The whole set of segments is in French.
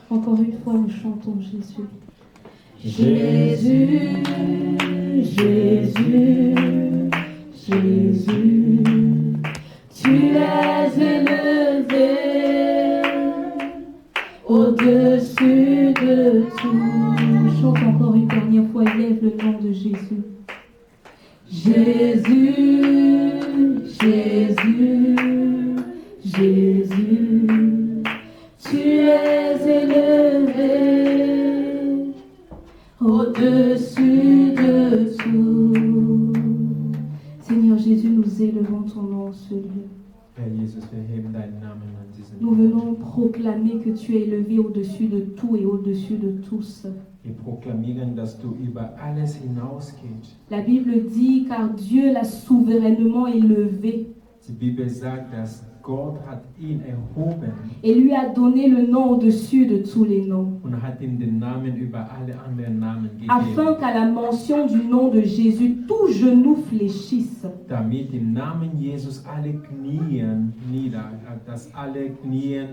Encore une fois, nous chantons Jésus. Jésus, Jésus, Jésus, tu es élevé au-dessus de tout. Chante encore une dernière fois, élève le nom de Jésus. Jésus, Jésus, Jésus, tu es élevé au-dessus de tout. Seigneur Jésus, nous élevons ton nom en ce lieu. Herr Jesus, wir heben deinen Namen an diesen Nous venons proclamer que tu es élevé au-dessus de tout et au-dessus de tous. Wir proklamieren, dass du über alles hinausgehst. La Bible dit, car Dieu l'a souverainement élevé Die Bibel sagt, dass Gott hat ihn erhoben et lui a donné le nom au-dessus de tous les noms, und hat ihm den Namen über alle anderen Namen afin gegeben, qu'à la mention du nom de Jésus, tout genou fléchisse, damit im Namen Jesus alle Knien dass alle Knien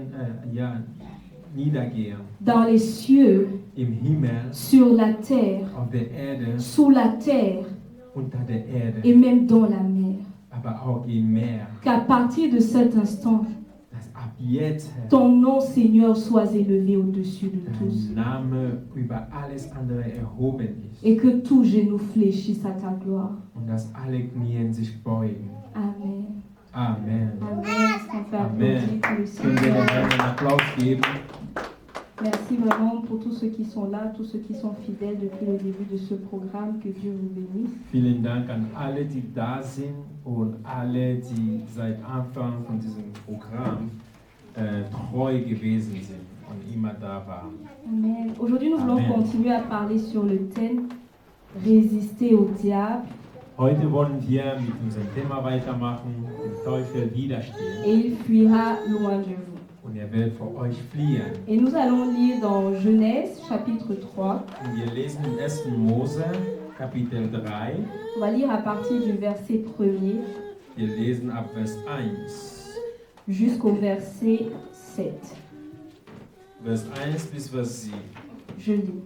niedergehen. dans les cieux, Im Himmel, sur la terre, auf der Erde, sous la terre unter der Erde, et même dans la mer. aber auch im Meer. Qu'à partir de cet instant, Dass ab jetzt ton nom, Seigneur, soit élevé au-dessus de tous dein Name über alles andere erhoben ist et que tout genou fléchisse à ta gloire. und dass alle Knien sich beugen. Amen. Amen. Amen. Est-ce qu'on peut Amen. applaudir pour le Können wir dem Seigneur? Herrn einen Applaus geben? Merci vraiment pour tous ceux qui sont là, tous ceux qui sont fidèles depuis le début de ce programme. Que Dieu vous bénisse. Vielen Dank an alle, die da sind und alle, die seit Anfang von diesem Programm treu gewesen sind und immer da waren. Amen. Aujourd'hui, nous voulons Amen. continuer à parler sur le thème résister au diable Heute wollen wir mit unserem Thema weitermachen, dem Teufel widerstehen. et il fuira loin de vous. Und er wird vor euch fliehen. Et nous allons lire dans Genèse chapitre 3. Und wir lesen im 1. Mose, Kapitel 3. On va lire à partir du verset 1er Wir lesen ab Vers 1. jusqu'au verset 7. Vers 1 bis Vers 7. Je lis.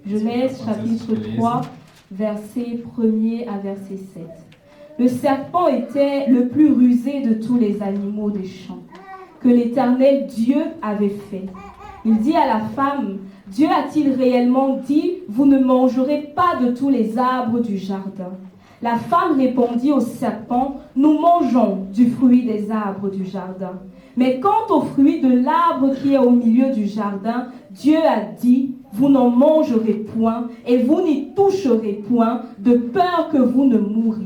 Genèse chapitre 3, verset 1er à verset 7. Le serpent était le plus rusé de tous les animaux des champs que l'Éternel Dieu avait fait. Il dit à la femme, Dieu a-t-il réellement dit, vous ne mangerez pas de tous les arbres du jardin? La femme répondit au serpent, nous mangeons du fruit des arbres du jardin. Mais quant au fruit de l'arbre qui est au milieu du jardin, Dieu a dit, vous n'en mangerez point et vous n'y toucherez point, de peur que vous ne mouriez.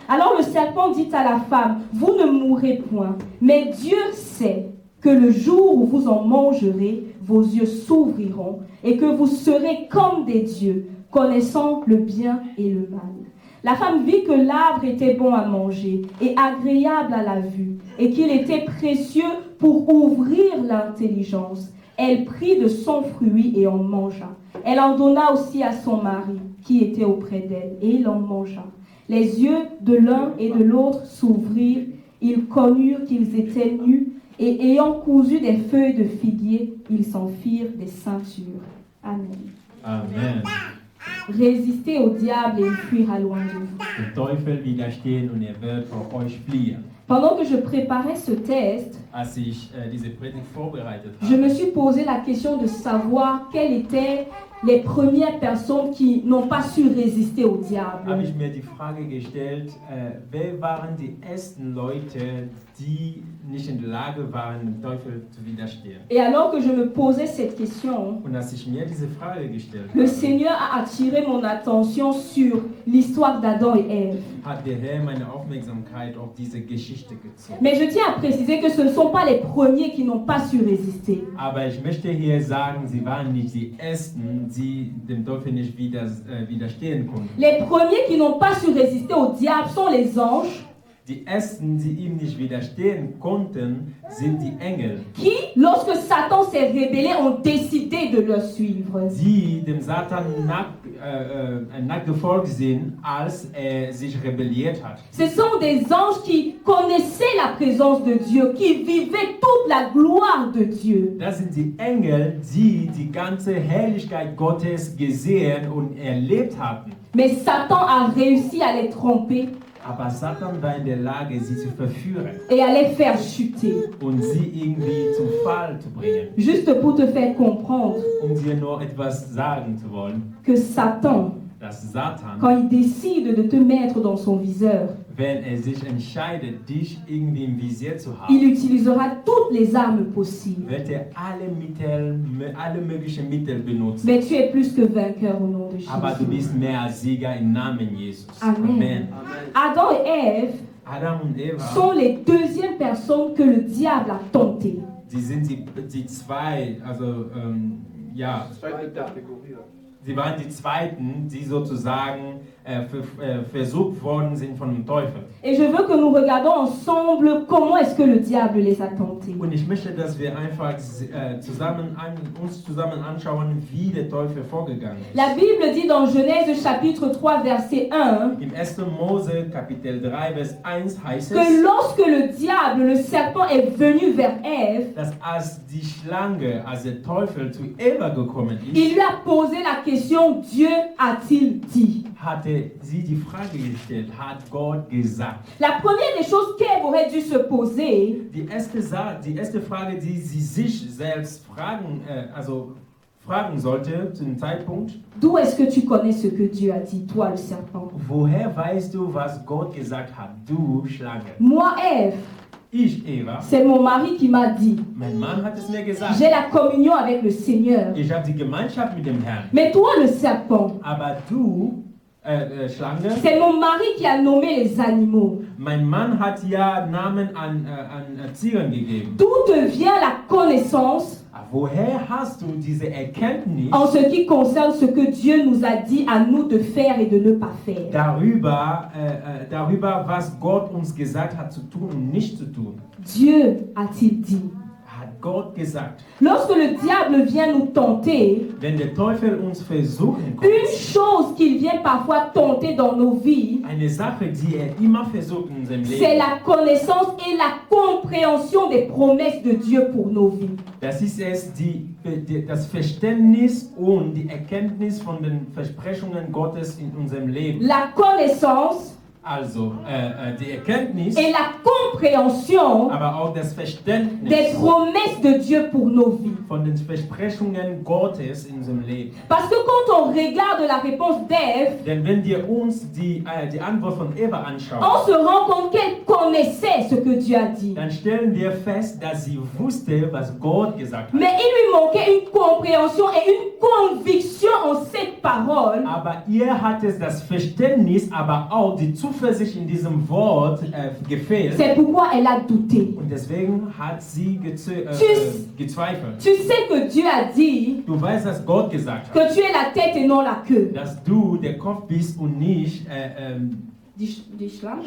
Alors le serpent dit à la femme, vous ne mourrez point, mais Dieu sait que le jour où vous en mangerez, vos yeux s'ouvriront et que vous serez comme des dieux, connaissant le bien et le mal. La femme vit que l'arbre était bon à manger et agréable à la vue, et qu'il était précieux pour ouvrir l'intelligence. Elle prit de son fruit et en mangea. Elle en donna aussi à son mari, qui était auprès d'elle, et il en mangea. Les yeux de l'un et de l'autre s'ouvrirent, ils connurent qu'ils étaient nus, et ayant cousu des feuilles de figuier, ils s'en firent des ceintures. Amen. Amen. Résistez au diable et il fuira loin de vous. Dem Teufel widerstehen und er wird vor euch fliehen. Pendant que je préparais ce test, Als ich diese Predigt vorbereitet je me habe, suis posé la question de savoir quelles étaient les premières personnes qui n'ont pas su résister au diable. habe ich mir die Frage gestellt, wer waren die ersten Leute, die nicht in der Lage waren, dem Teufel zu widerstehen? Et alors que je me posais cette question, Und als ich mir diese Frage gestellt le habe, Seigneur a attiré mon attention sur l'histoire d'Adam et Ève. hat der Herr meine Aufmerksamkeit auf diese Geschichte gezogen. Mais je tiens à préciser que ce ne sont pas les premiers qui n'ont pas su résister. Aber ich möchte hier sagen, sie waren nicht die Ersten, die dem Teufel nicht widerstehen konnten. Les premiers qui n'ont pas su résister au diable sont les anges. Die ersten, die ihm nicht widerstehen konnten, sind die Engel, qui, lorsque Satan s'est rebellé, ont décidé de le suivre. die dem Satan nachgefolgt sind, als er sich rebelliert hat. Ce sont des anges qui connaissaient la présence de Dieu, qui vivaient toute la gloire de Dieu. Das sind die Engel, die die ganze Herrlichkeit Gottes gesehen und erlebt hatten. Mais Satan a réussi à les tromper Aber Satan war in der Lage, sie zu verführen et à les faire chuter. und sie irgendwie zum Fall zu bringen. Juste pour te faire comprendre Dir nur etwas sagen zu wollen, que Satan, dass Satan, quand il décide de te mettre dans son viseur, wenn er sich entscheidet, dich irgendwie im Visier zu il haben, utilisera toutes les armes possibles. wird er alle möglichen Mittel benutzen. Mais tu es plus que vainqueur au nom de Aber du Jésus. bist mehr als Sieger im Namen Jesus. Amen. Adam et Ève Adam und Eva, sont les deuxièmes personnes que le diable a tentées. sie sind die zwei, also ja, Zweite Kategorie. sie waren die Zweiten, die sozusagen versucht worden sind von dem Teufel. Et je veux que nous regardions ensemble comment est-ce que le diable les a tentés. Und ich möchte, dass wir einfach uns zusammen anschauen, wie der Teufel vorgegangen ist. La Bible dit dans Genèse chapitre 3 verset 1 Im 1. Mose Kapitel 3 Vers 1 heißt que es, lorsque le diable, le serpent est venu vers Ève, dass als die Schlange, als der Teufel zu Eva gekommen il ist, lui a posé la question, Dieu a-t-il dit? hatte sie die Frage gestellt, hat Gott gesagt? La première des choses qu'Ève aurait dû se poser, Die erste Frage, die sie sich selbst fragen sollte zu dem Zeitpunkt, d'où est-ce que tu connais ce que Dieu a dit, toi le serpent? woher weißt du, was Gott gesagt hat, du Schlange? Moi, Ève, Ich, Eva, c'est mon mari qui m'a dit, mein Mann hat es mir gesagt. j'ai la communion avec le Seigneur. Ich habe die Gemeinschaft mit dem Herrn. Mais toi le serpent, Aber du, Schlange, c'est mon mari qui a nommé les animaux. mein Mann hat ja Namen an Tieren gegeben. D'où te vient la connaissance Woher hast du diese Erkenntnis en ce qui concerne ce que Dieu nous a dit à nous de faire et de ne pas faire? darüber, was Gott uns gesagt hat zu tun und nicht zu tun? Dieu a-t-il dit? Hat Gott gesagt. Lorsque le diable vient nous tenter, Wenn der Teufel uns versuchen kommt, une chose qu'il vient parfois tenter dans nos vies, eine Sache, die immer versucht in unserem c'est Leben, la connaissance et la compréhension des promesses de Dieu pour nos vies. das ist es, das Verständnis und die Erkenntnis von den Versprechungen Gottes in unserem Leben. La connaissance Also die Erkenntnis, et la compréhension aber auch das des Verständnis promesses de Dieu pour nos vies. von den Versprechungen Gottes in unserem Leben. Parce que quand on regarde la réponse d'Ève, Denn wenn wir uns die Antwort von Eva anschauen, on se rend compte qu'elle connaissait ce que Dieu a dit. dann stellen wir fest, dass sie wusste, was Gott gesagt hat. Mais il lui manquait une compréhension et une conviction en cette parole. Aber ihr hat es das Verständnis, aber auch die Zuversicht in diesem Wort gefehlt. C'est pourquoi elle a douté. Und deswegen hat sie gezweifelt. Tu sais que Dieu a dit Du weißt, dass Gott gesagt hat, que tu es la tête et non la queue. dass du der Kopf bist und nicht Du Schwanz?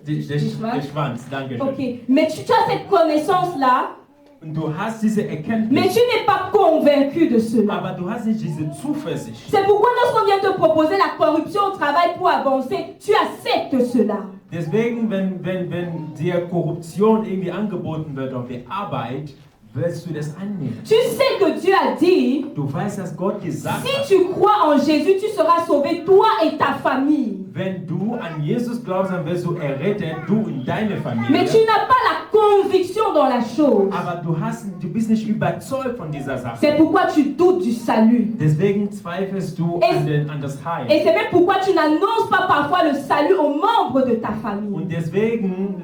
der Schwanz. Dankeschön. Ok, mais tu as cette connaissance-là, Und du hast diese mais Erkenntnis, tu n'es pas convaincu de cela. aber du hast nicht diese Zuversicht. C'est pourquoi lorsqu'on vient te proposer la corruption au travail pour avancer, tu acceptes cela. Deswegen, wenn dir Korruption irgendwie angeboten wird auf die Arbeit, wirst du das annehmen. Tu sais que Dieu a dit, Du weißt, dass Gott gesagt hat, si tu crois en Jésus, tu seras sauvé, toi et ta famille. wenn du an Jesus glaubst, dann wirst du errettet, du und deine Mais Familie. tu n'as pas la conviction dans la chose. Aber du bist nicht überzeugt von dieser Sache. C'est pourquoi tu doutes du salut. Deswegen zweifelst du an das Heil. Et c'est même pourquoi tu n'annonces pas parfois le salut aux membres de ta famille. Und deswegen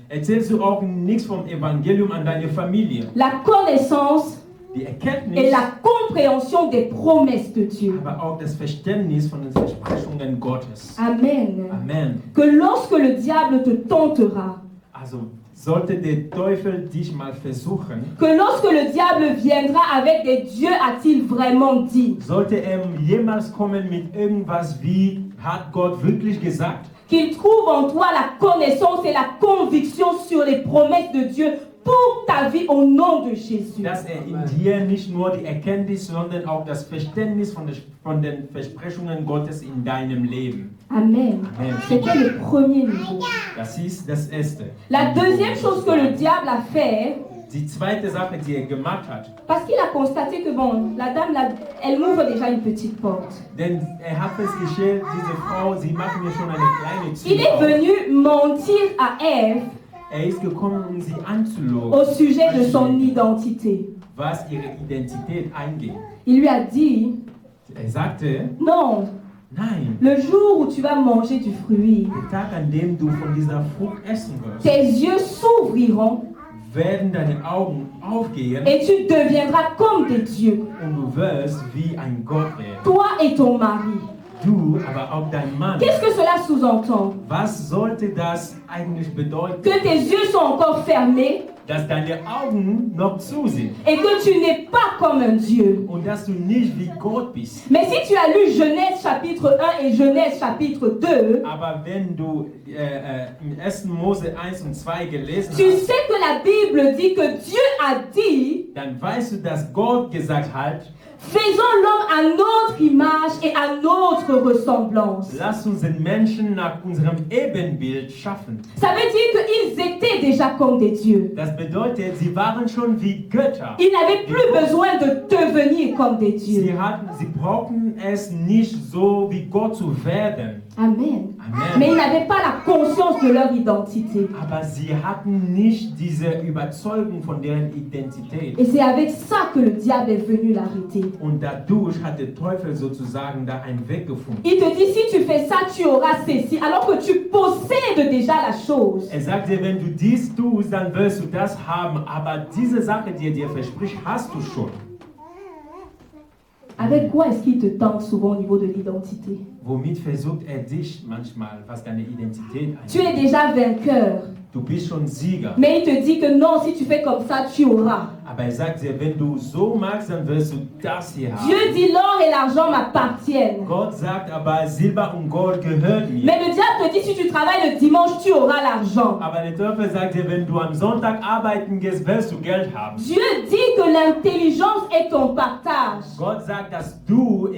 erzählst du auch nichts vom Evangelium an deine Familie. La connaissance Die et Erkenntnis, la compréhension des promesses de Dieu. aber auch das Verständnis von den Versprechungen Gottes. Amen. Amen. Que lorsque le diable te tentera, Also sollte der Teufel dich mal versuchen, que lorsque le diable viendra avec des Dieu a-t-il vraiment dit, sollte er jemals kommen mit irgendwas wie, hat Gott wirklich gesagt? qu'il trouve en toi la connaissance et la conviction sur les promesses de Dieu pour ta vie au nom de Jésus. Dass in dir nicht nur die Erkenntnis, sondern auch das Verständnis von den Versprechungen Gottes in deinem Leben. Amen. Amen. C'était le premier niveau. Das ist das Erste. La deuxième chose que le diable a fait, Die zweite Sache, die gemacht hat, parce qu'il a constaté que bon, la dame, elle m'ouvre déjà une petite porte. denn hat festgestellt, diese Frau, sie macht mir schon eine kleine Il Tür est auf. venu mentir à Ève Ist gekommen, sie anzulogen, au sujet de son identité. was ihre Identität angeht. Il lui a dit, Sagte, non, nein, le jour où tu vas manger du fruit, der Tag, an dem du von dieser Frucht essen wirst, tes yeux s'ouvriront werden deine Augen aufgehen et tu deviendras comme des dieux, und du wirst wie ein Gott werden. toi et ton mari. Du, aber auch dein Mann. Qu'est-ce que cela sous-entend? Was sollte das eigentlich bedeuten? Que tes yeux sont encore fermés Dass deine Augen noch zu sind et que tu n'es pas comme un Dieu. und dass du nicht wie Gott bist. Mais si tu as lu Genèse chapitre 1 et Genèse chapitre 2, Aber wenn du im 1. Mose 1 und 2 gelesen tu hast, sais que la Bible dit que Dieu a dit, dann weißt du, dass Gott gesagt hat, faisons l'homme à notre image et à notre ressemblance. lass uns den Menschen nach unserem Ebenbild schaffen. Ça veut dire qu'ils étaient déjà comme des dieux. Das bedeutet, sie waren schon wie Götter. Ils n'avaient plus besoin de devenir comme des dieux. Sie brauchten es nicht so wie Gott zu werden. Amen. Amen. Mais ils n'avaient pas la conscience de leur identité. Aber sie hatten nicht diese Überzeugung von deren Identität. Et c'est avec ça que le diable est venu l'arrêter. Und dadurch hat der Teufel sozusagen da einen Weg gefunden. Il te dit, si tu fais ça, tu auras ceci, alors que tu possèdes déjà la chose. Er sagt dir, wenn du dies tust, dann wirst du das haben. Aber diese Sache, die er dir verspricht, hast du schon. Avec quoi est-ce qu'il te tente souvent au niveau de l'identité? Womit versucht er dich manchmal, was deine Identität Tu es angeht? déjà vainqueur. Du bist schon Sieger. Mais il te dit que non, si tu fais comme ça, tu auras. Aber er sagt dir, wenn du so magst, dann wirst du das hier haben. Dieu dit l'or et l'argent m'appartiennent. Gott sagt aber, Silber und Gold gehört mir. Mais le diable te dit, si tu travailles le dimanche, tu auras l'argent. Aber der Teufel sagt dir, wenn du am Sonntag arbeiten gehst, wirst du Geld haben. Dieu dit que l'intelligence est ton partage. Gott sagt, dass du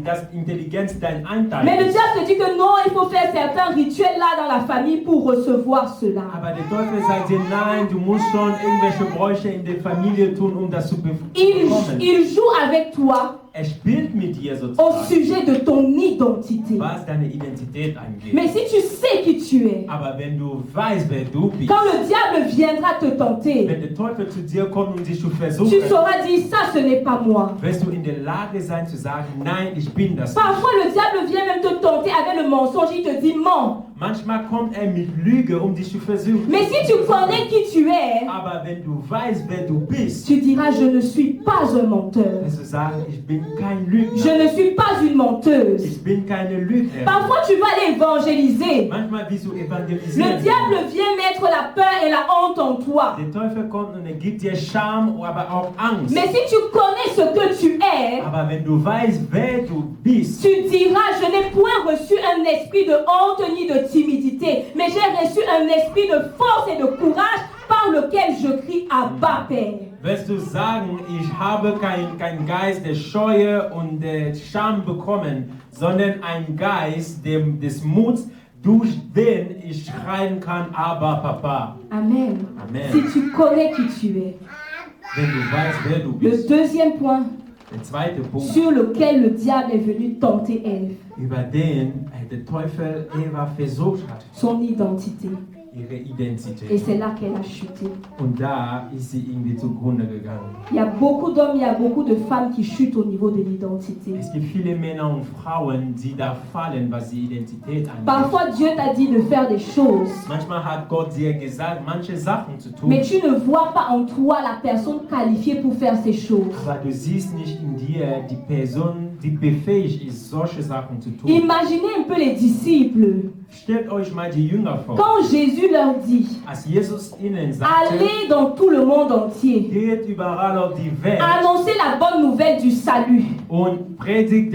dass Intelligenz dein Anteil Mais le ist. diable te dit que non, il faut faire certains rituels là dans la famille pour recevoir cela. Aber der Teufel sagt dir, nein, du musst schon irgendwelche Bräuche in der Familie tun, um das zu bekommen. Il joue avec toi Er spielt mit dir au sozusagen, sujet de ton identité. was deine Identität angeht. Mais si tu sais qui tu es, Aber wenn du weißt, wer du bist, quand le diable viendra te tenter, wenn der Teufel zu dir kommt und dich zu tu versuchen, sauras dire ça, ce n'est pas moi. wirst du in der Lage sein zu sagen, nein, ich bin das nicht. Parfois, le diable vient même te tenter avec le mensonge. Il te dit mens. Manchmal kommt er mit Lüge, um dich zu versuchen. Mais si tu connais qui tu es, Aber wenn du weißt, wer du bist, tu diras je ne suis pas un menteur. wirst du sagen, ich bin kein Lügner. Je ne suis pas une menteuse. Ich bin keine Lügnerin. Parfois, tu vas aller évangéliser. Manchmal willst du Le evangelisieren. diable vient mettre la peur et la honte en toi. Der Teufel kommt und er gibt dir Scham, aber auch Angst. Mais si tu connais ce que tu es, Aber wenn du weißt, wer du bist, tu diras, je n'ai point reçu un esprit de honte ni de timidité, mais j'ai reçu un esprit de force et de courage par lequel je crie Abba Père. wirst du sagen, ich habe kein Geist der Scheue und der Scham bekommen, sondern ein Geist des Muts, durch den ich schreien kann, aber Papa. Amen. Amen. Si tu connais qui tu es. Wenn du weißt, wer du Le bist. deuxième point Der zweite Punkt, sur lequel le diable est venu tenter Ève, über den der Teufel Eva versucht hat, son identité. ihre Et Identität. c'est là qu'elle a chuté. Und da ist sie irgendwie zugrunde gegangen. Il y a beaucoup d'hommes, il y a beaucoup de femmes qui chutent au niveau de l'identité. Es gibt viele Männer und Frauen, die da fallen, was die Identität angeht. Parfois, Dieu t'a dit de faire des choses, Manchmal hat Gott dir gesagt, manche Sachen zu tun, mais tu ne vois pas en toi la personne qualifiée pour faire ces choses. aber du siehst nicht in dir die Person, die befähigt ist, solche Sachen zu tun. Imaginez un peu les disciples. Stellt euch mal die Jünger vor. Quand Jésus leur dit, Als Jesus ihnen sagte, allez dans tout le monde entier, geht überall auf die Welt annoncez la bonne nouvelle du salut und predigt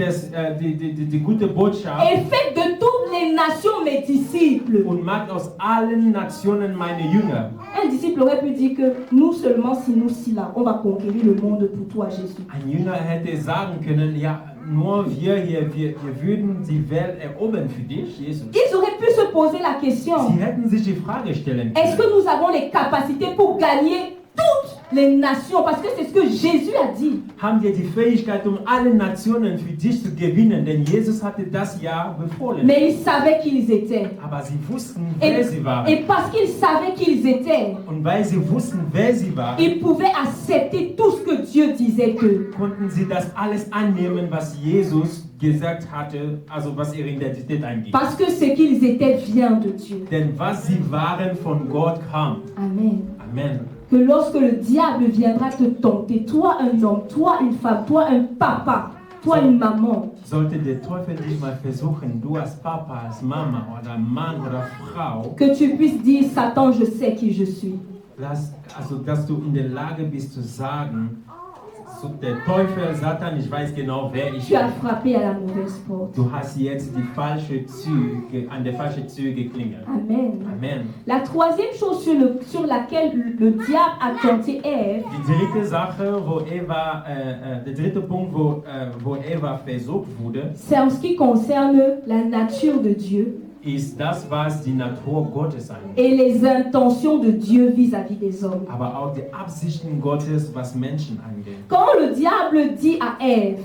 die gute Botschaft et faites de toutes les nations mes disciples. und macht aus allen Nationen meine Jünger. Un disciple aurait pu dire que nous seulement, si nous, si là, on va conquérir le monde pour toi, Jésus. Ein Jünger hätte sagen können, ja, nur wir hier, wir würden die Welt erobern für dich, Jesus. Ils auraient pu se poser la question, Sie hätten sich die Frage stellen est-ce können, que nous avons les capacités pour gagner toutes les nations? Parce que c'est ce que Jésus a dit. haben wir die Fähigkeit, um alle Nationen für dich zu gewinnen? Denn Jesus hatte das ja befohlen. Mais ils savaient qui ils étaient. Aber sie wussten, Et, wer sie waren. et parce qu'ils savaient qui ils étaient, Und weil sie wussten, wer sie waren, ils pouvaient accepter tout ce que Dieu disait d'eux. konnten sie das alles annehmen, was Jesus gesagt hatte, also was ihre Identität angeht. Parce que ce qu'ils étaient vient de Dieu. Denn was sie waren von Gott kam. Amen. Amen. Que lorsque le diable viendra te tenter, toi un homme, toi une femme, toi un papa, toi une maman, Sollte der Teufel dich mal versuchen, du als Papa, als Mama oder Mann oder Frau, que tu puisses dire, Satan, je sais qui je suis. dass du in der Lage bist zu sagen, so der Teufel, Satan, ich weiß genau, wer ich Tu as bin. frappé à la mauvaise porte. Du hast jetzt die falsche Tür, an der falschen Tür geklingelt. Amen. Amen. La troisième chose sur laquelle le diable a tenté Ève, Die dritte Sache, der dritte Punkt, wo Eva versucht wurde, c'est en ce qui concerne la nature de Dieu ist das, was die Natur Gottes angeht. et les intentions de Dieu vis-à-vis des hommes. Aber auch die Absichten Gottes, was Menschen angeht. Quand le diable dit à Ève,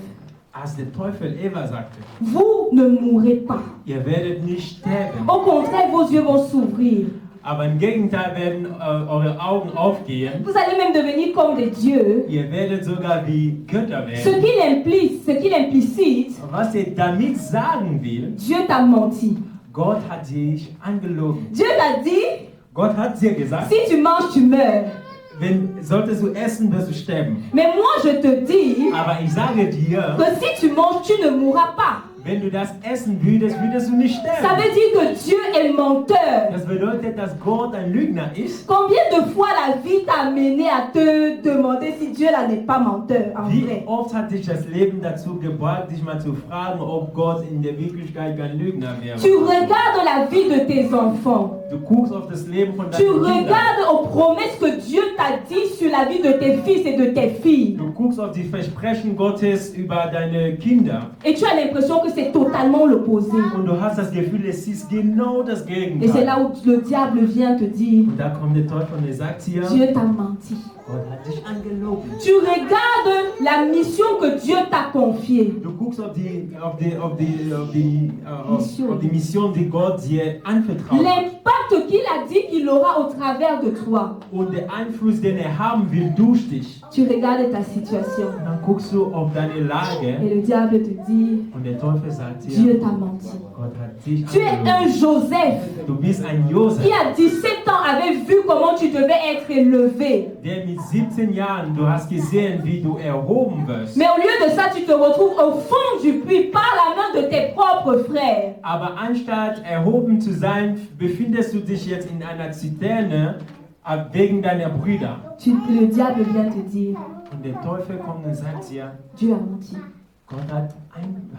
Als der Teufel Eva sagte, vous ne mourrez pas. ihr werdet nicht sterben, Au contraire, vos yeux vont s'ouvrir. aber im Gegenteil werden eure Augen aufgehen. Vous allez même devenir comme des dieux. Ihr werdet sogar wie Götter Ce werden. qu'il implicite, Was er damit sagen will, Dieu t'a menti. Gott hat dich angelogen. Dieu t'a dit, Gott hat dir gesagt, si tu manges, tu meurs. solltest du essen, wirst du sterben. Mais moi, je te dis Aber ich sage dir, que si tu manges, tu ne mourras pas. wenn du das essen würdest, würdest du nicht Ça sterben. veut dire que Dieu est menteur. Das bedeutet, dass Gott ein Lügner ist. Combien de fois la vie t'a amené à te demander si Dieu là n'est pas menteur en Wie vrai? oft hat dich das Leben dazu gebracht, dich mal zu fragen, ob Gott in der Wirklichkeit kein Lügner wäre? Tu regardes la vie de tes enfants. Du guckst auf das Leben von Tu deinen Kindern. regardes aux promesses que Dieu t'a dit sur la vie de tes fils et de tes filles. Du guckst auf die Versprechen Gottes über deine Kinder. Et tu as l'impression que c'est totalement l'opposé. Und du hast das Gefühl, es ist genau das Et c'est Gegenteil. là où le diable vient te dire, Und da kommt der Teufel und er sagt dir, Dieu t'a menti. Gott hat dich angelogen. Tu regardes la mission que Dieu t'a confiée. Du guckst auf die Mission, die Gott dir anvertraut hat. L'impact qu'il a dit qu'il aura au travers de toi. Und der Einfluss, den er haben will durch dich. Tu regardes ta situation. Und dann guckst du auf deine Et Lage le diable te dit, und der Teufel sagt dir, Dieu t'a menti. Gott hat dich Tu es angelogen. un Joseph Du bist ein Josef, qui à 17 ans avait vu comment tu devais être élevé. der mit 17 Jahren, du hast gesehen, wie du erhoben wirst. Mais au lieu de ça, tu te retrouves au fond du puits par la main de tes propres frères. Aber anstatt erhoben zu sein, befindest du dich jetzt in einer Ziterne wegen deiner Brüder. Le diable vient te dire, Und der Teufel kommt und sagt dir, Dieu a menti. Gott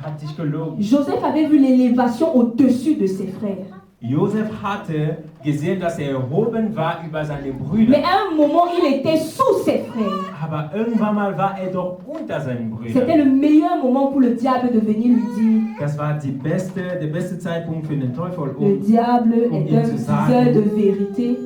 hat dich gelogen. Joseph avait vu l'élévation au-dessus de ses frères. Josef hatte gesehen, dass er erhoben war über seine Brüder. Mais à un moment, il était sous ses frères. Aber irgendwann mal war er doch unter seinen C'était Brüdern. le meilleur moment pour le diable de venir lui dire, Das war der beste Zeitpunkt für den Teufel, le diable est un ihm zu diseur sagen, de vérité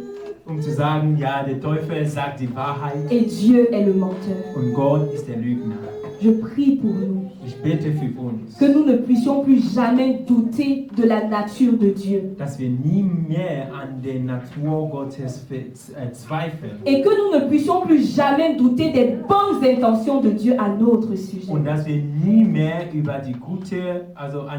zu sagen, ja, der Teufel sagt die Wahrheit et Dieu est le menteur. und Gott ist der Lügner. Je prie pour nous Ich bete für uns, que nous ne puissions plus jamais douter de la nature de Dieu dass wir nie mehr an der Natur Gottes zweifeln et que nous ne puissions plus jamais douter des bonnes intentions de Dieu à notre sujet. und dass wir nie mehr über an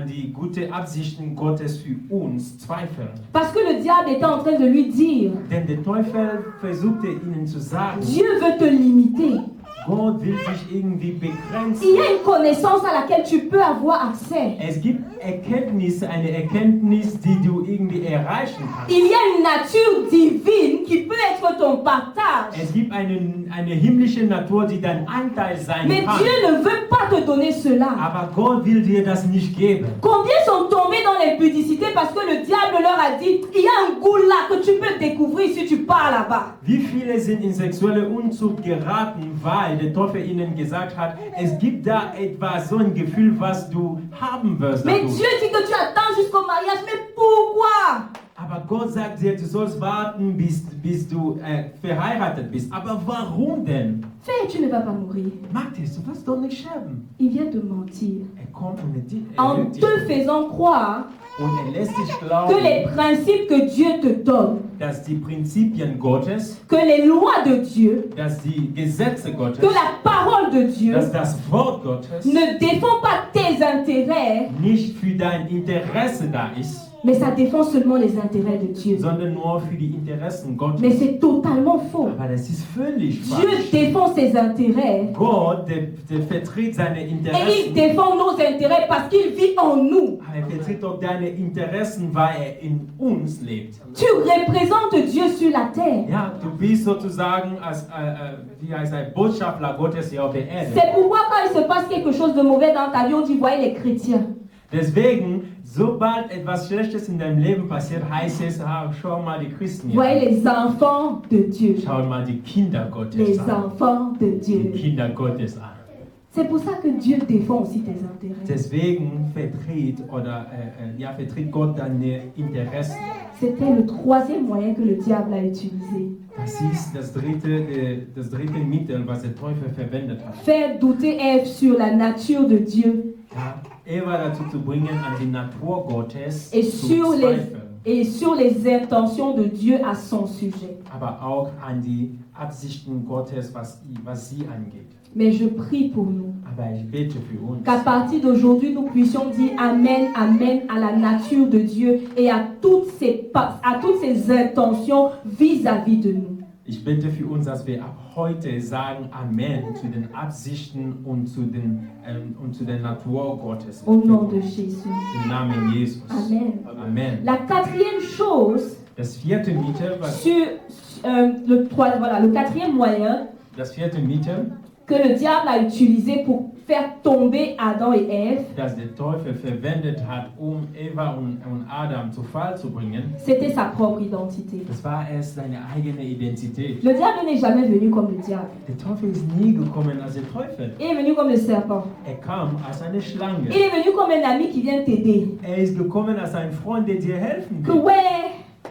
die gute Absichten Gottes für uns zweifeln. Parce que le diable était en train de lui dire, Denn der Teufel versuchte ihnen zu sagen, Dieu veut te limiter. Gott will sich irgendwie begrenzen. Il y a une connaissance à laquelle tu peux avoir accès. Es gibt Erkenntnisse, eine Erkenntnis, die du irgendwie erreichen kannst. Il y a une nature divine qui peut être ton partage. Es gibt eine himmlische Natur, die dein Anteil sein Mais kann. Dieu ne veut pas te donner cela. Aber Gott will dir das nicht geben. Combien sont tombés dans l'impudicité parce que le diable leur a dit il y a un goût là que tu peux découvrir si tu pars là-bas. Wie viele sind in sexuelle Unzucht geraten, weil der Teufel ihnen gesagt hat, es gibt da etwas, so ein Gefühl, was du haben wirst. Mais dadurch. Dieu dit que tu attends jusqu'au mariage. Mais pourquoi? Aber Gott sagt dir, du sollst warten, bis du verheiratet bist. Aber warum denn? Fais, tu ne vas pas mourir. Matthias, du wirst doch nicht sterben. Il vient te mentir. Er kommt und En lügt dich te faisant croire und lässt dich que glauben, les principes que Dieu te donne, dass die Prinzipien Gottes, que les lois de Dieu, dass die Gesetze Gottes, que la parole de Dieu dass das Wort Gottes ne défend pas tes intérêts, nicht für dein Interesse da ist, mais ça défend seulement les intérêts de Dieu. sondern nur für die Interessen Gottes. Mais c'est totalement faux. Aber das ist völlig Dieu falsch. défend ses intérêts Gott, der vertritt seine et il Interessen. défend nos intérêts parce qu'il vit en nous. Aber er vertritt auch deine Interessen, weil er in uns lebt. Tu représentes Dieu sur la terre. Ja, du bist sozusagen als wie heißt ein Botschafter Gottes hier auf der Erde. C'est pourquoi quand il se passe quelque chose de mauvais dans ta vie, on dit voyez les chrétiens. Deswegen, sobald etwas Schlechtes in deinem Leben passiert, heißt es, schau mal die Christen hier Voyez an. les enfants de Dieu. Schau mal die Kinder Gottes Les an. enfants de Die Dieu. Kinder Gottes an. C'est pour ça que Dieu défend aussi tes intérêts. Deswegen vertritt Gott deine Interessen. C'était le troisième moyen que le diable a utilisé. Das ist das dritte Mittel, was der Teufel verwendet hat. Faire douter Ève sur la nature de Dieu Ja, Eva dazu zu bringen, an die Natur Gottes et zu sur zweifeln. sur les intentions de Dieu à son sujet. Aber auch an die Absichten Gottes, was sie angeht. Mais je prie pour nous. Aber ich bete für uns, Qu'à partir d'aujourd'hui, nous puissions dire Amen, Amen à la nature de Dieu et à toutes ses intentions vis-à-vis de nous. ich bete für uns, dass wir ab heute sagen Amen zu den Absichten und zu der Natur Gottes. Au nom de Jésus. Im Namen Jesus. Amen. Amen. La quatrième chose, Das vierte Mittel, le quatrième moyen das vierte Mittel, que le diable a utilisé pour faire tomber Adam et Ève, das der Teufel verwendet hat, Eva und Adam zu Fall zu bringen, c'était sa propre identité. das war erst seine eigene Identität. Le diable n'est jamais venu comme le diable. Der Teufel ist nie gekommen als der Teufel. Il est venu comme le serpent. Er kam als eine Schlange. Il est venu comme un ami qui vient t'aider. Er ist gekommen als ein Freund, der dir helfen Que will. ouais,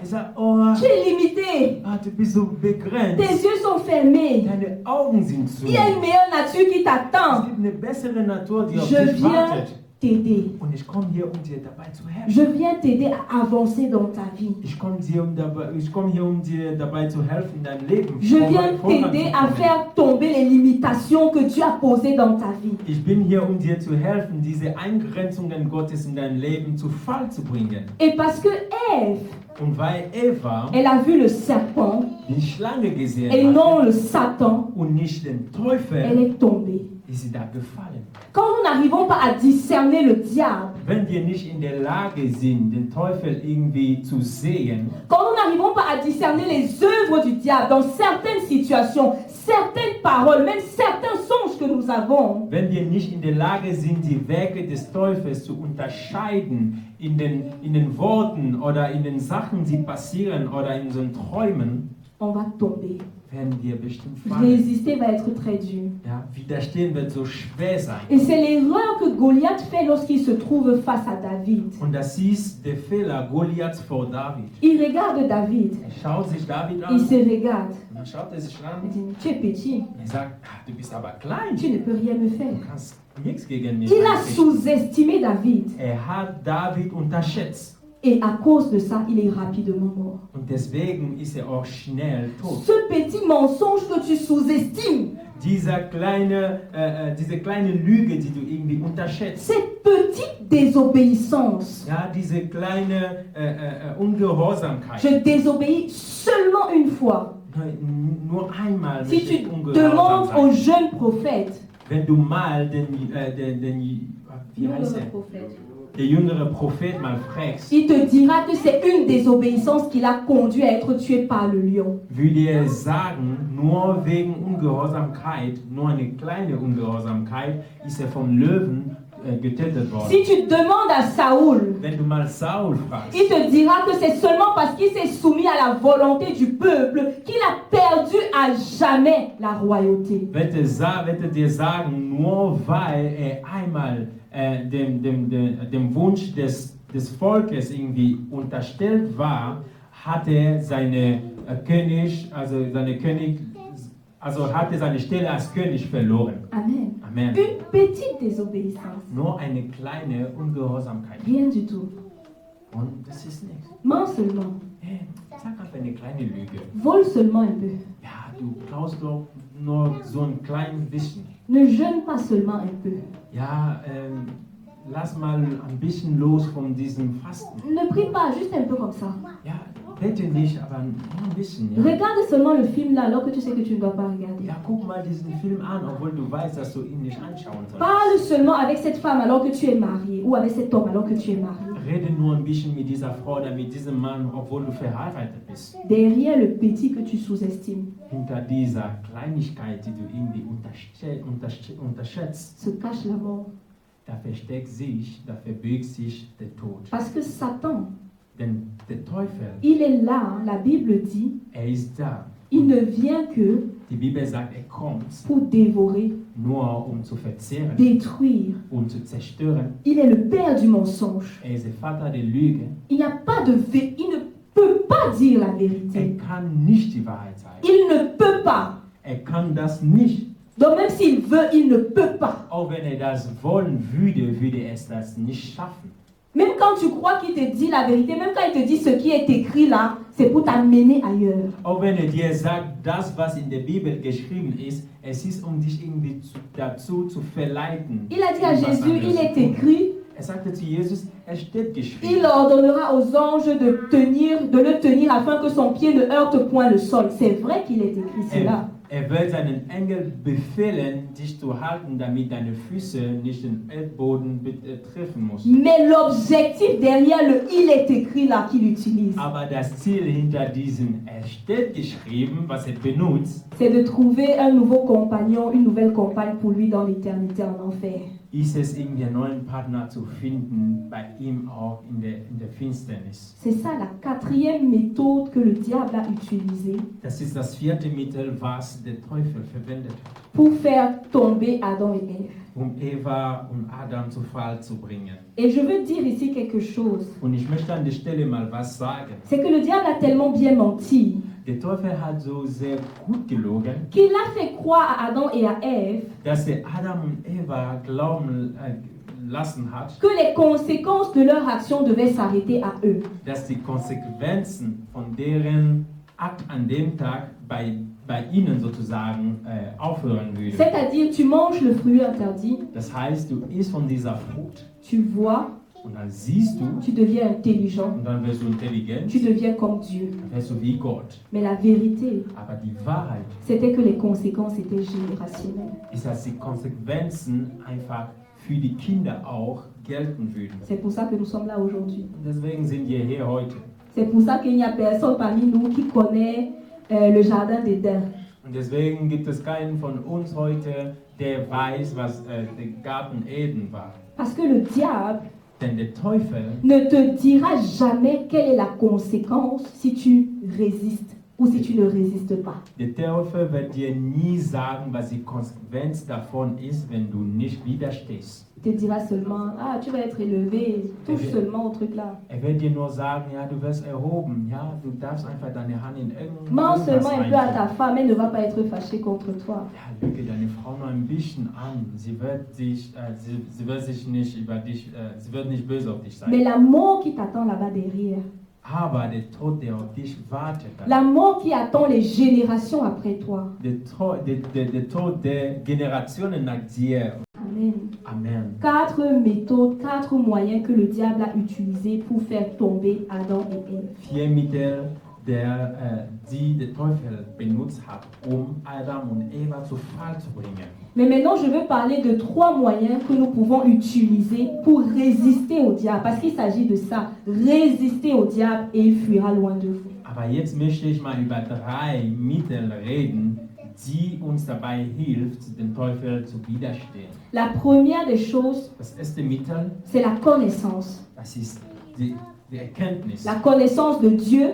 Er sagt, oh, tu es limité. du bist so begrenzt. Tes yeux sont fermés. Deine Augen sind zu. Il y a une meilleure nature qui Es t'attend. gibt eine bessere Natur, die auf Je dich viens wartet. t'aider. Und ich komme hier, um dir dabei zu helfen. Je viens t'aider à avancer dans ta vie. Ich komme hier, um dir dabei zu helfen, in deinem Leben Je viens t'aider à voranzukommen. faire tomber les limitations que Dieu a posées dans ta vie. Ich bin hier, um dir zu helfen, diese Eingrenzungen Gottes in dein Leben zu Fall zu bringen. Et parce que Ève, Und weil Eva elle a vu le serpent die Schlange gesehen et hat non le Satan, und nicht den elle Teufel, est tombée. ist sie da gefallen. Quand nous n'arrivons pas à discerner le diable, Wenn wir nicht in der Lage sind, den Teufel irgendwie zu sehen, quand nous n'arrivons pas à discerner les œuvres du diable dans certaines situations, certaines paroles, même certains songes que nous avons, wenn wir nicht in der Lage sind, die Werke des Teufels zu unterscheiden in den Worten oder in den Sachen, die passieren oder in unseren Träumen, on va tomber. werden wir bestimmt fallen. Résister va être très dur. Ja, widerstehen wird so schwer sein. Et c'est l'erreur que Goliath fait lorsqu'il se trouve face à David. Und das ist der Fehler Goliaths vor David. Il regarde David, Er schaut sich David il an se regarde. und dann schaut er sich Il an dit, tu es petit, und er sagt, du bist aber klein, tu ne peux rien me faire. du kannst nichts gegen mich Il a einrichten. sous-estimé David. Er hat David unterschätzt Et à cause de ça, il est rapidement mort. und deswegen ist er auch schnell tot. Ce petit mensonge que tu sous-estimes, Diese kleine Lüge, die du irgendwie unterschätzt, cette petite désobéissance, ja, diese kleine Ungehorsamkeit. je désobéis seulement une fois. nur einmal Si möchte ich tu ungehorsam demandes sein. au jeune prophète, Wenn du mal wie heißt er? Der jüngere Prophet mal fragst, il te dira que c'est une désobéissance qui l'a conduit à être tué par le lion. würde er sagen, nur wegen Ungehorsamkeit, nur eine kleine Ungehorsamkeit, ist er vom Löwen getötet worden. Si tu demandes à Saoul, Wenn du mal Saul fragst, il te dira que c'est seulement parce qu'il s'est soumis à la volonté du peuple qu'il a perdu à jamais la royauté. wird er dir sagen, nur weil er einmal dem Wunsch des Volkes irgendwie unterstellt war, hat er seine hatte seine Stelle als König verloren. Amen. Amen. Une petite désobéissance. Nur eine kleine Ungehorsamkeit. Rien du tout. Und das ist nichts. Mens seulement. Hey, sag einfach eine kleine Lüge. Vole seulement un peu. Ja, du klaust doch nur so ein kleines bisschen. Ne jeûne pas seulement un peu. Ja, lass mal ein bisschen los von diesem Fasten. Ne prie pas, juste un peu comme ça. Ja, bete nicht, aber nur ein bisschen. Ja. Regarde seulement le film là alors que tu sais que tu ne dois pas regarder. Ja, guck mal diesen Film an, obwohl du weißt, dass du ihn nicht anschauen sollst. Parle seulement avec cette femme alors que tu es marié ou avec cet homme alors que tu es marié. Rede nur ein bisschen mit dieser Frau oder mit diesem Mann, obwohl du verheiratet bist. Derrière le petit que tu sous-estimes Hinter dieser Kleinigkeit, die du irgendwie unterschätzt, se cache la mort. da verbirgt sich der Tod. Parce que Satan, Denn der Teufel, il est là, la Bible dit, er ist da. il ne vient que Die Bibel sagt, er kommt pour dévorer, nur zu verzehren détruire. zu zerstören. Il est le père du mensonge. Er ist der Vater der Lüge. Il n'y a pas de il ne peut pas dire la Er vérité. kann nicht die Wahrheit sagen. Il ne peut pas. Er kann das nicht. Donc même s'il veut, il ne peut pas. Auch wenn er das wollen würde, würde er es das nicht schaffen. Même quand tu crois qu'il te dit la vérité, même quand il te dit ce qui est écrit là, c'est pour t'amener ailleurs. Auch wenn er dir sagt, das, was in der Bibel geschrieben ist, es ist, dich irgendwie dazu zu verleiten. Il a dit à etwas Jésus, anderes il zu est tun. écrit, Er sagte zu Jesus, es steht geschrieben. il ordonnera aux anges de le tenir afin que son pied ne heurte point le sol. C'est vrai qu'il est écrit cela. Er wird seinen Engel befehlen, dich zu halten, damit deine Füße nicht den Erdboden treffen müssen. Mais l'objectif derrière le il est écrit là qu'il utilise, Aber das Ziel hinter diesem, es steht geschrieben, was er benutzt, c'est de trouver un nouveau compagnon, une nouvelle compagne pour lui dans l'éternité en enfer. ist es, irgendwie einen neuen Partner zu finden, bei ihm auch in der Finsternis. C'est ça la quatrième méthode que le diable a utilisée Das ist das vierte Mittel, was der Teufel verwendet hat, pour faire tomber Adam et Ève. Eva und Adam zu Fall zu bringen. Et je veux dire ici quelque chose. Und ich möchte an der Stelle mal was sagen. C'est que le diable a tellement bien menti Der Teufel hat so sehr gut gelogen, qu'il a fait croire à Adam et à Ève dass er Adam und Eva glauben lassen hat, que les conséquences de leur action devaient s'arrêter à eux. dass die Konsequenzen von deren Akt an dem Tag bei ihnen sozusagen aufhören würden. C'est-à-dire, tu manges le fruit interdit, Das heißt, du isst von dieser Frucht tu vois, und dann siehst du tu deviens intelligent, und dann wirst du intelligent, tu deviens comme Dieu. dann wirst du wie Gott. Mais la vérité, Aber die Wahrheit c'était que les conséquences étaient générationnelles. ist, dass die Konsequenzen einfach für die Kinder auch gelten würden. C'est pour ça que nous sommes là aujourd'hui. Und deswegen sind wir hier heute. C'est pour ça qu'il n'y a personne parmi nous qui connaît le jardin d'Éden. Und deswegen gibt es keinen von uns heute, der weiß, was der Garten Eden war. Parce que le diable Denn der Teufel ne te dira jamais quelle est la conséquence si tu résistes ou si tu ne résistes pas. Der Teufel wird dir nie sagen, was die Konsequenz davon ist, wenn du nicht widerstehst. Il te dira seulement, ah, tu vas être élevé, touche seulement au truc là. Er wird dir nur sagen, ja, du wirst erhoben, ja, du darfst einfach deine Hand in Mens seulement irgendwas un peu à ta reinstecken. femme, elle ne va pas être fâchée contre toi. Ja, lüge deine Frau nur ein bisschen an. Sie wird sich nicht über dich, sie wird nicht böse auf dich Mais sein. la mort qui t'attend là-bas derrière, Aber der Tod, der auf dich wartet, la mort qui attend les générations après toi. der Tod der Generationen nach dir. Amen. Amen. 4 méthodes, 4 moyens que le diable a utilisés pour faire tomber Adam et Ève. 4 Mittel, die der Teufel benutzt hat, um Adam und Eva zu Fall zu bringen. Mais maintenant, je veux parler de 3 moyens que nous pouvons utiliser pour résister au diable. Parce qu'il s'agit de ça. Résister au diable et il fuira loin de vous. Aber jetzt möchte ich mal über 3 Mittel reden, die uns dabei hilft, dem Teufel zu widerstehen. La première des choses, Das erste Mittel, c'est la connaissance. das ist die Erkenntnis. La connaissance de Dieu,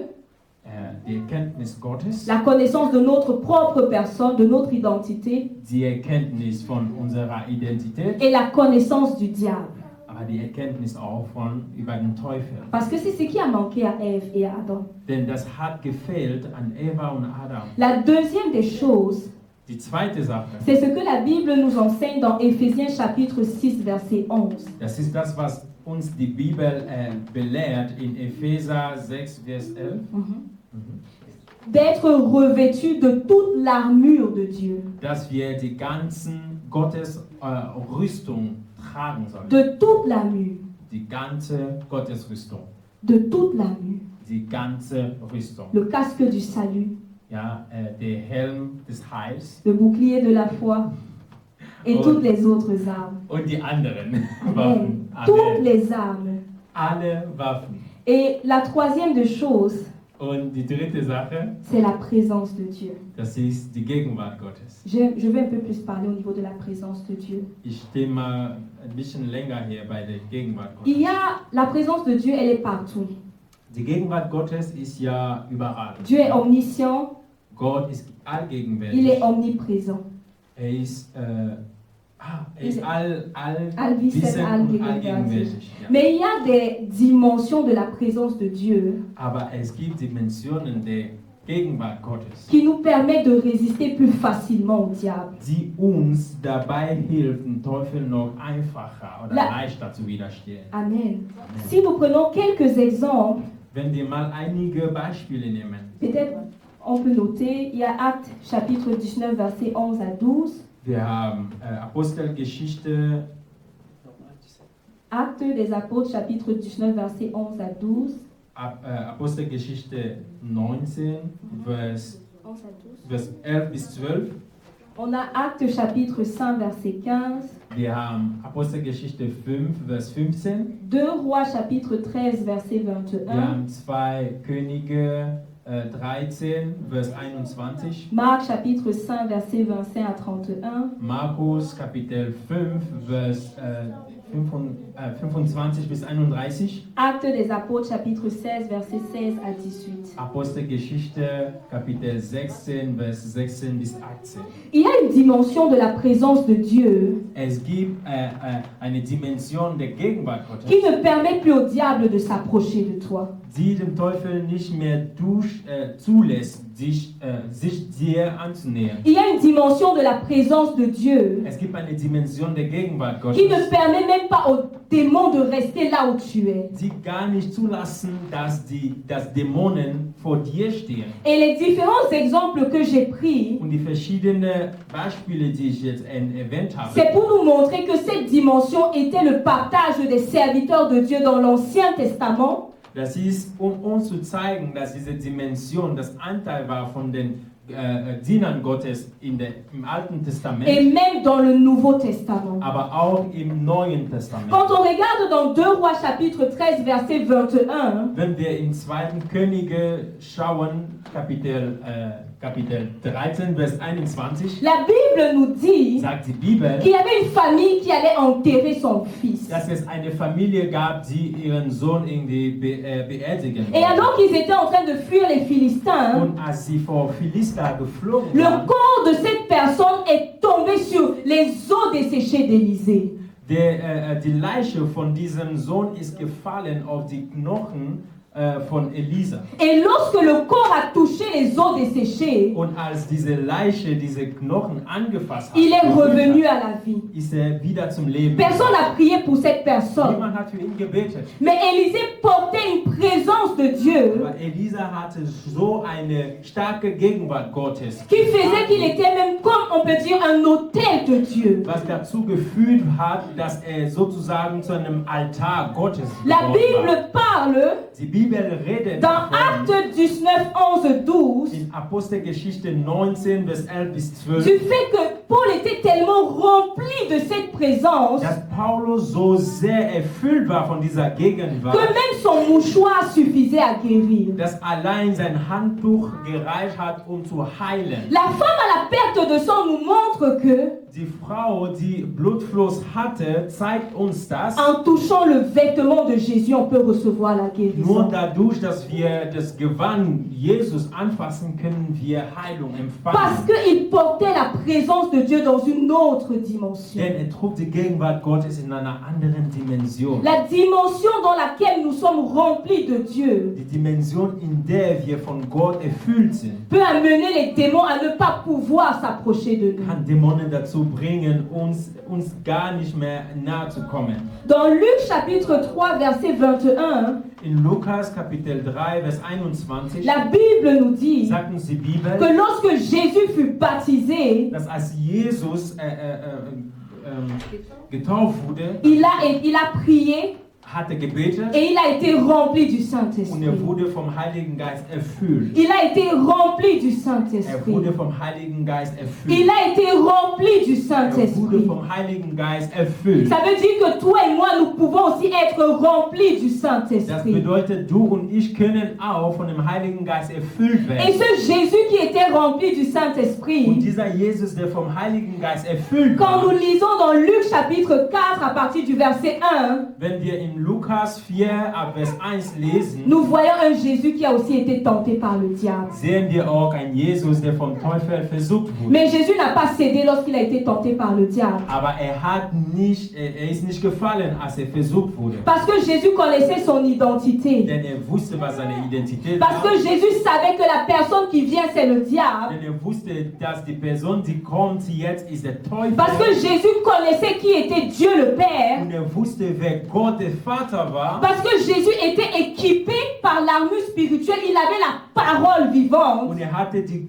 Die Erkenntnis Gottes, la connaissance de notre propre personne, de notre identité die Erkenntnis von unserer Identität, et la connaissance du diable. aber die Erkenntnis auch über den Teufel. Parce que c'est ce qui a manqué à Ève et à Adam. Denn das hat gefehlt an Eva und Adam. La deuxième des choses, Die zweite Sache, c'est ce que la Bible nous enseigne dans Éphésiens chapitre 6, verset 11. das ist das, was uns die Bibel belehrt in Epheser 6, Vers 11. D'être revêtu de toute l'armure de Dieu. Dass wir die ganzen Gottes Rüstung tragen sollen. De toute l'armure. Die ganze Gottesrüstung. De toute l'armure. Die ganze Rüstung. Le casque du salut. Ja, der Helm des Heils. Le bouclier de la foi. Et Und- toutes les autres armes. Und die anderen Amen. Waffen. Toutes Amen. les armes. Alle Waffen. Et la troisième des choses, Und die dritte Sache, c'est la présence de Dieu. das ist die Gegenwart Gottes. Je vais un peu plus parler au niveau de la présence de Dieu. Ich stehe mal ein bisschen länger hier bei der Gegenwart Il Gottes. y a la présence de Dieu, elle est partout. Die Gegenwart Gottes ist ja überall. Dieu est omniscient, Gott ist il est allgegenwärtig. omniprésent. Er ist, er ist Allwissend, allwissend und allgegenwärtig. allgegenwärtig. Ja. Mais il y a des dimensions de la présence de Dieu Aber es gibt Dimensionen der Gegenwart Gottes, qui nous permettent de résister plus facilement au diable. die uns dabei hilft, den Teufel noch einfacher oder La- leichter zu widerstehen. Amen. Si nous prenons quelques exemples, Wenn wir mal einige Beispiele nehmen, peut-être on peut noter, il y a Actes chapitre 19, verset 11 à 12. wir haben Apostelgeschichte, Actes des apôtres chapitre 19, verset 11 à 12. Apostelgeschichte 19, Vers, 11 à 12. Vers 11 bis 12. On a Actes chapitre 5, verset 15. Wir haben Apostelgeschichte 5, Vers 15. 2 Rois chapitre 13, verset Wir 21. haben 2 Könige 13, Vers 21. Marc chapitre 5, verset 25 à 31. Markus Kapitel 5, Vers 25 bis 31. Actes des apôtres chapitre 16, verset 16 à 18. Apostelgeschichte Kapitel 16, Vers 16 bis 18. Il y a une dimension de la présence de Dieu Es gibt eine Dimension der Gegenwart qui Gottes, ne permet plus au diable de s'approcher de toi. die dem Teufel nicht mehr zulässt, sich dir anzunähern. Il y a une dimension de la présence de Dieu Es gibt eine Dimension der Gegenwart qui ne Gottes, permet même pas aux démons de rester là où tu es. die gar nicht zulassen, dass Dämonen vor dir stehen. Et les différents exemples que j'ai pris, Und die verschiedenen Beispiele, die ich jetzt erwähnt habe, c'est pour nous montrer que cette dimension était le partage des serviteurs de Dieu dans l'Ancien Testament. das ist, um uns zu zeigen, dass diese Dimension das Anteil war von den Dienern Gottes im Alten Et Testament, même dans le Nouveau Testament. aber auch im Neuen Testament. Quand on regarde dans 2 Rois chapitre 13 verset 21, Wenn wir in 2. Könige schauen, Kapitel 13, Vers 21, la Bible nous dit sagt die Bibel, qu'il y avait une famille qui allait enterrer son fils. dass es eine Familie gab, die ihren Sohn irgendwie beerdigen Et wollte. alors qu'ils étaient en train de fuir les Philistins, Und als sie vor Philister geflogen le waren, corps de cette personne est tombé sur les os desséchés d'Élysée. die Leiche von diesem Sohn ist gefallen auf die Knochen von Elisa. Et lorsque le corps a touché les os desséchés, Und als diese Leiche diese Knochen angefasst hat, il est revenu à la vie. ist er wieder zum Leben. Personne n'a prié pour cette personne. Niemand hat für ihn gebetet. Mais Élisée portait une présence de Dieu Aber Elisa hatte so eine starke Gegenwart Gottes, qui faisait qu'il était même, comme on peut dire, un autel de Dieu. was dazu geführt hat, dass er sozusagen zu einem Altar Gottes La geworden war. Bible parle Die Bibel redet Dans davon, Actes 19, 11, 12, in Apostelgeschichte 19, Vers 11 bis du 12, fait que Paul était tellement rempli de cette présence dass Paulus so sehr erfüllt war von dieser que Gegenwart, même son mouchoir suffisait à guérir. dass allein sein Handtuch gereicht hat, um zu heilen. La femme à la perte de sang nous montre que, Die Frau, die Blutfluss hatte, zeigt uns das. en touchant le vêtement de Jésus, on peut recevoir la Nur guérison. dadurch, dass wir das Gewand Jesus anfassen, können wir Heilung Parce empfangen. qu'il portait la présence de Dieu dans une autre dimension. Denn er trug die Gegenwart Gottes in einer anderen Dimension. La dimension dans laquelle nous sommes remplis de Dieu Die Dimension, in der wir von Gott erfüllt sind, peut amener les démons à ne pas pouvoir s'approcher de nous. kann Dämonen dazu bringen, uns gar nicht mehr nahe zu kommen. Dans Luc chapitre 3 verset 21, In Lukas Kapitel 3, Vers 21 la Bible nous dit sagt uns die Bibel, que lorsque Jésus fut baptisé, dass als Jesus getauft wurde, il a prié hat er gebetet et il a été rempli du und Saint-Esprit. er wurde vom Heiligen Geist erfüllt. Il a été rempli du Er Saint-Esprit. wurde vom Heiligen Geist erfüllt. Il a été rempli du Er wurde Saint-Esprit. vom Heiligen Geist erfüllt. Ça veut dire que toi et moi, nous pouvons aussi être remplis du Das Saint-Esprit. bedeutet, du und ich können auch von dem Heiligen Geist erfüllt Et werden. ce Jésus qui était rempli du Und Saint-Esprit, dieser Jesus, der vom Heiligen Geist erfüllt quand nous war, lisons dans Luc chapitre 4 à partir du verset 1, wenn wir in Lukas 4 ab Vers 1 lesen, nous voyons un Jésus qui a aussi été tenté par le diable. sehen wir auch einen Jesus, der vom Teufel versucht wurde. Mais Jésus n'a pas cédé lorsqu'il a été tenté par le diable. Aber er ist nicht gefallen, als er versucht wurde. Parce que Jésus connaissait son identité. Denn er wusste, was seine Identität Parce war. que Jésus savait que la personne qui vient, c'est le diable. Denn er wusste, dass die Person, die kommt jetzt, ist der Teufel. Parce que Jésus connaissait qui était Dieu le Père. Und er wusste, wer Gott der Vater war. Parce que Jésus était équipé par l'armure spirituelle. Il avait la parole vivante. Und er hatte die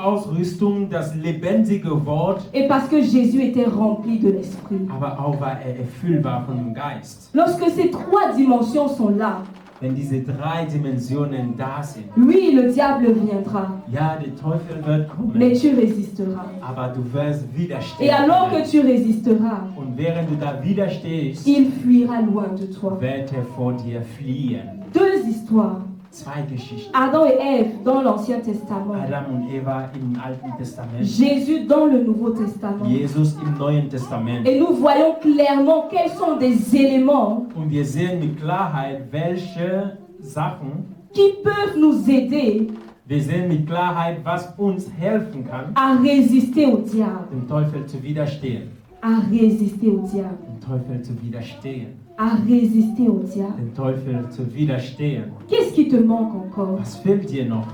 Gottesausrüstung, das lebendige Wort. Et parce que Jésus était rempli de l'Esprit. Aber auch, weil er erfüllt war von dem Geist. Lorsque ces trois dimensions sont là, Wenn diese drei Dimensionen da sind, oui, le diable viendra, ja, der Teufel wird mais kommen, tu résisteras. aber du wirst Et widerstehen. alors que tu résisteras, Und während du da widerstehst, il fuira loin de toi. wird er vor dir fliehen. Deux histoires. Zwei Geschichten. Adam et Ève dans l'Ancien Testament. Adam und Eva im Alten Testament, Jésus dans le Nouveau Testament. Jesus im Neuen Testament. Et nous voyons clairement quels sont des éléments Und wir sehen mit Klarheit, welche Sachen, qui peuvent nous aider wir sehen mit Klarheit, was uns helfen kann, à résister au diable. dem Teufel zu widerstehen. À résister au diable. Dem Teufel zu widerstehen. À résister au diable. Dem Teufel zu widerstehen. Qu'est-ce qui te manque encore? Was fehlt dir noch?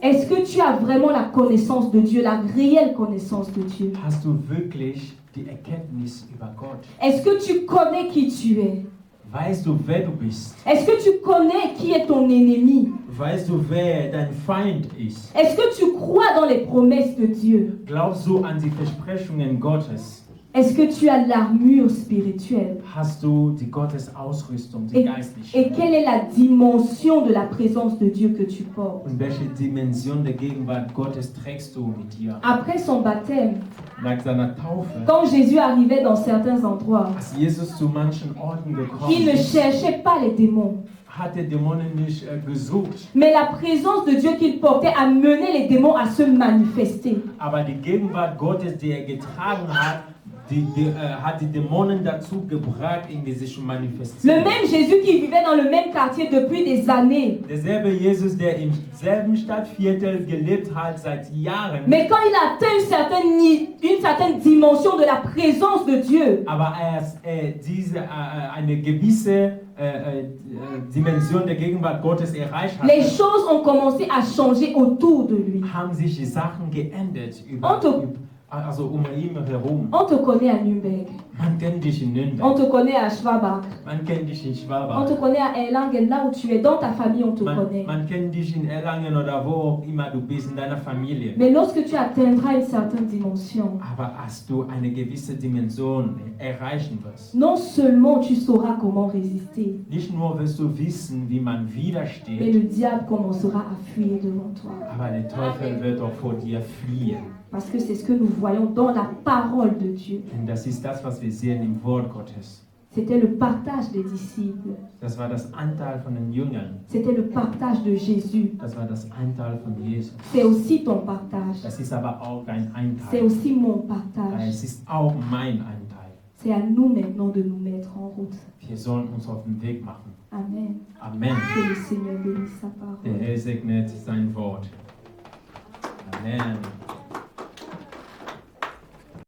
Est-ce que tu as vraiment la connaissance de Dieu, la réelle connaissance de Dieu? Hast du wirklich die Erkenntnis über Gott? Est-ce que tu connais qui tu es? Weißt du, wer du bist? Est-ce que tu connais qui est ton ennemi? Weißt du, wer dein Feind ist? Est-ce que tu crois dans les promesses de Dieu? Glaubst du an die Versprechungen Gottes? Est-ce que tu as l'armure spirituelle? Hast du die Gottesausrüstung, die Et geistliche? quelle est la dimension de la présence de Dieu que tu portes? Und welche Dimension der Gegenwart Gottes trägst du mit dir? Après son baptême, Nach seiner Taufe, quand Jésus arrivait dans certains endroits, als Jesus zu manchen Orten gekommen il ne ist, cherchait pas les démons. hat er Dämonen nicht gesucht. Mais la présence de Dieu qu'il portait a mené les démons à se manifester. Aber die Gegenwart Gottes, die er getragen hat, hat die Dämonen dazu gebracht, irgendwie sich zu Le manifestieren. même Jésus qui vivait dans le même quartier depuis des années. Derselbe Jesus, der im selben Stadtviertel gelebt hat seit Jahren, Mais quand il a atteint une certaine dimension de la présence de Dieu, aber erst eine gewisse Dimension der Gegenwart Gottes erreicht hat, les choses ont commencé à changer autour de lui. haben sich die Sachen geändert Und du- also um ihn herum. On te connaît à Nürnberg. Man Man kennt dich in On Nürnberg. te connaît à Schwabach. Man kennt dich in On te Schwabach. connaît à Erlangen, là où tu es. Dans ta famille, on te connaît. Man kennt dich in Erlangen oder wo auch immer du bist, in deiner Familie. Mais lorsque tu atteindras une certaine dimension, Aber als du eine gewisse Dimension erreichen wirst, non seulement tu sauras comment résister, nicht nur wirst du wissen, wie man mais widersteht, le diable commencera à fuir devant toi. aber der Teufel wird auch vor dir fliehen. Parce que c'est ce que nous voyons dans la parole de Dieu. Denn das ist das, was wir sehen im Wort Gottes. C'était le partage des disciples. Das war das Anteil von den Jüngern. C'était le partage de Jésus. Das war das Anteil von Jesus. C'est aussi ton partage. Das ist aber auch ein C'est Anteil. aussi mon partage. Es ist auch mein Anteil. C'est à nous maintenant de nous mettre en route. Wir sollen uns auf den Weg machen. Amen. Amen. Que le Seigneur bénisse sa Der parole. Herr segnet sein Wort. Amen.